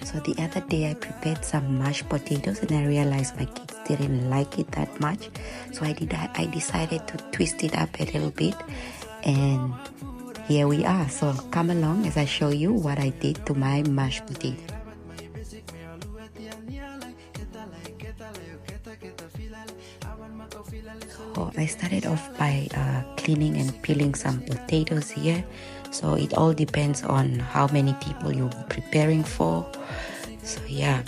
So the other day I prepared some mashed potatoes and I realized my kids didn't like it that much. So I decided to twist it up a little bit, and here we are. So come along as I show you what I did to my mashed potato. So I started off by cleaning and peeling some potatoes here. So it all depends on how many people you're preparing for. So yeah.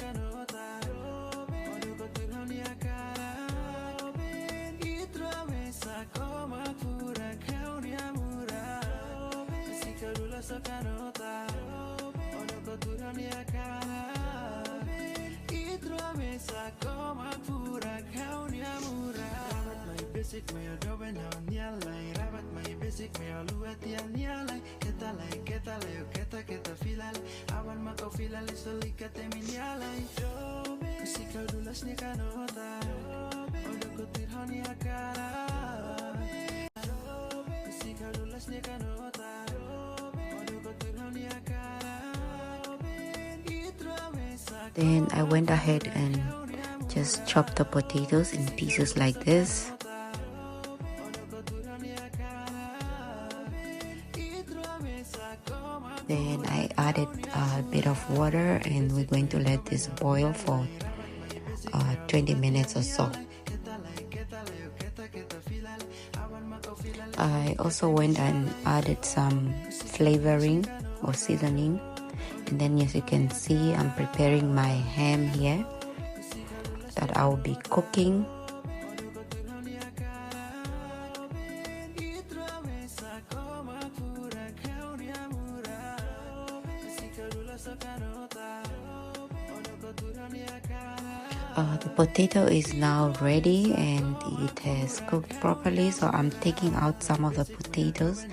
Then I went ahead and just chopped the potatoes in pieces like this. Then I added a bit of water and we're going to let this boil for 20 minutes or so. I also went and added some flavoring or seasoning. And then as you can see, I'm preparing my ham here that I will be cooking. The potato is now ready and it has cooked properly, so I'm taking out some of the potatoes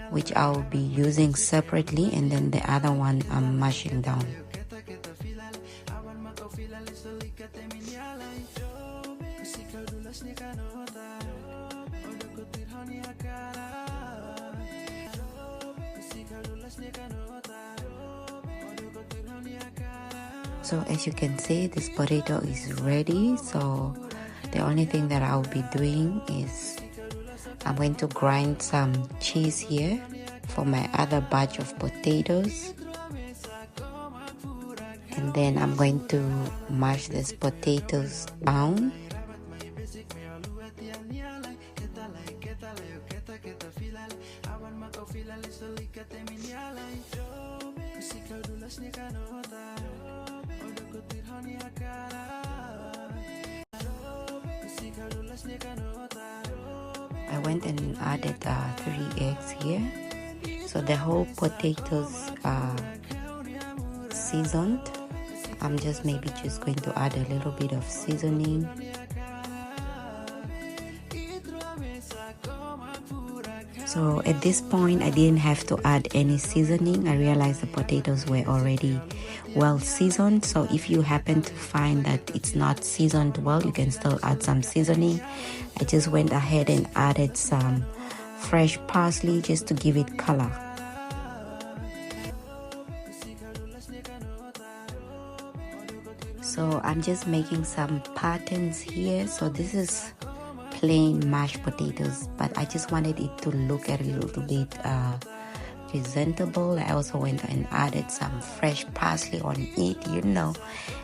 which I'll be using separately, and then the other one I'm mashing down. So as you can see, this potato is ready. So the only thing that I'll be doing is I'm going to grind some cheese here for my other batch of potatoes, and then I'm going to mash these potatoes down. I went and added 3 eggs here. So the whole potatoes are seasoned. I'm just going to add a little bit of seasoning. So at this point I didn't have to add any seasoning. I realized the potatoes were already well seasoned. So if you happen to find that it's not seasoned well, you can still add some seasoning. I just went ahead and added some fresh parsley just to give it color. So I'm just making some patterns here. So this is plain mashed potatoes, but I just wanted it to look a little bit presentable. I also went and added some fresh parsley on it,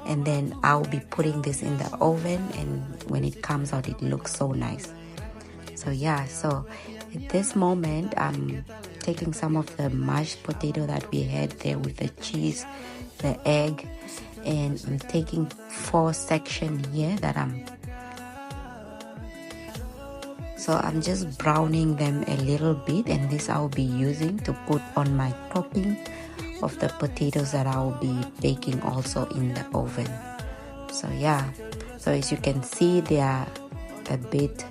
and then I'll be putting this in the oven, and when it comes out it looks so nice. So yeah, so at this moment I'm taking some of the mashed potato that we had there with the cheese, the egg, and I'm taking 4 sections here that I'm just browning them a little bit, and this I'll be using to put on my topping of the potatoes that I'll be baking also in the oven. So yeah, So as you can see, they are a bit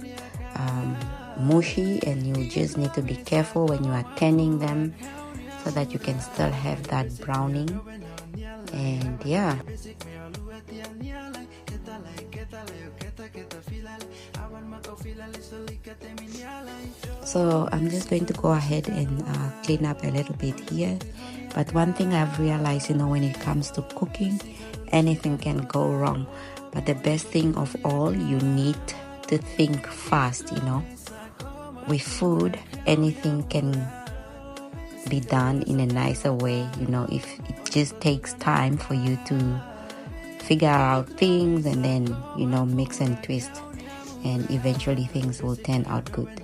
mushy, and you just need to be careful when you are turning them so that you can still have that browning. And yeah, so I'm just going to go ahead and clean up a little bit here. But one thing I've realized, when it comes to cooking, anything can go wrong. But the best thing of all, you need to think fast. With food, anything can be done in a nicer way. If it just takes time for you to figure out things, and then mix and twist, and eventually things will turn out good.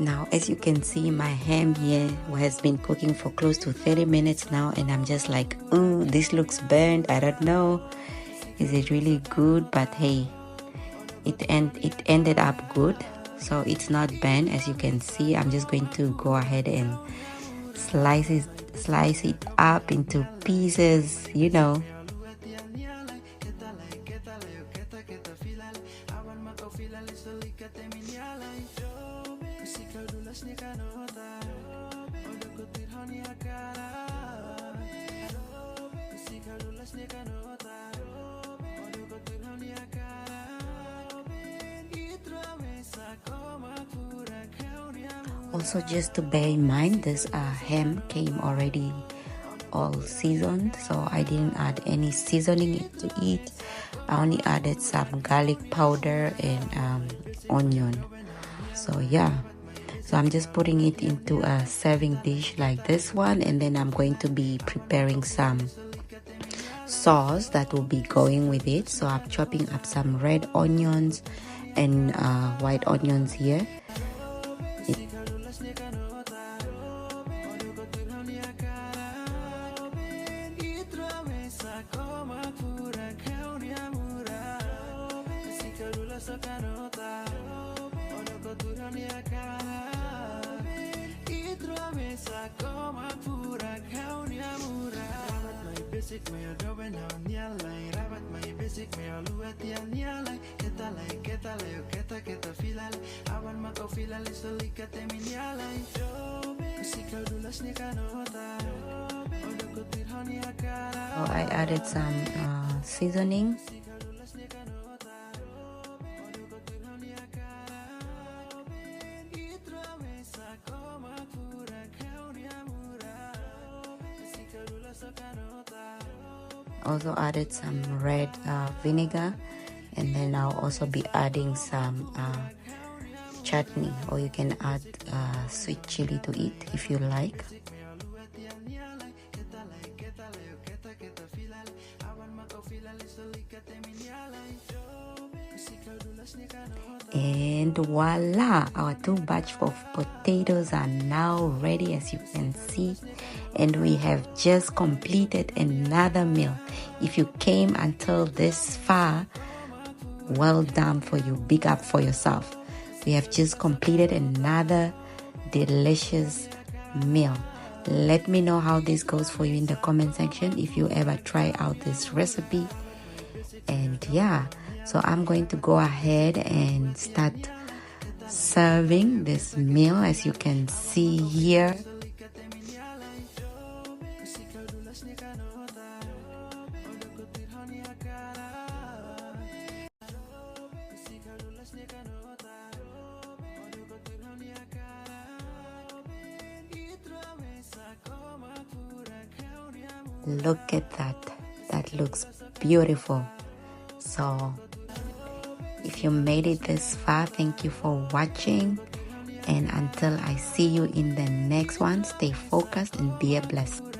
Now, as you can see, my ham here has been cooking for close to 30 minutes now, and I'm just like, ooh, this looks burnt. I don't know, is it really good? But hey, it ended up good, so it's not burnt. As you can see, I'm just going to go ahead and slice it up into pieces, Also, just to bear in mind, this ham came already all seasoned, so I didn't add any seasoning to it. I only added some garlic powder and onion. So yeah, so I'm just putting it into a serving dish like this one, and then I'm going to be preparing some sauce that will be going with it. So I'm chopping up some red onions and white onions here. So I added some seasoning. Also added some red vinegar, and then I'll also be adding some chutney, or you can add sweet chili to it if you like. And voila, our 2 batch of potatoes are now ready, as you can see, and we have just completed another meal. If you came until this far, well done for you, big up for yourself. We have just completed another delicious meal. Let me know how this goes for you in the comment section if you ever try out this recipe. And yeah, so I'm going to go ahead and start serving this meal, as you can see here. Look at that. That looks beautiful. So if you made it this far, thank you for watching, and until I see you in the next one, stay focused and be a blessing.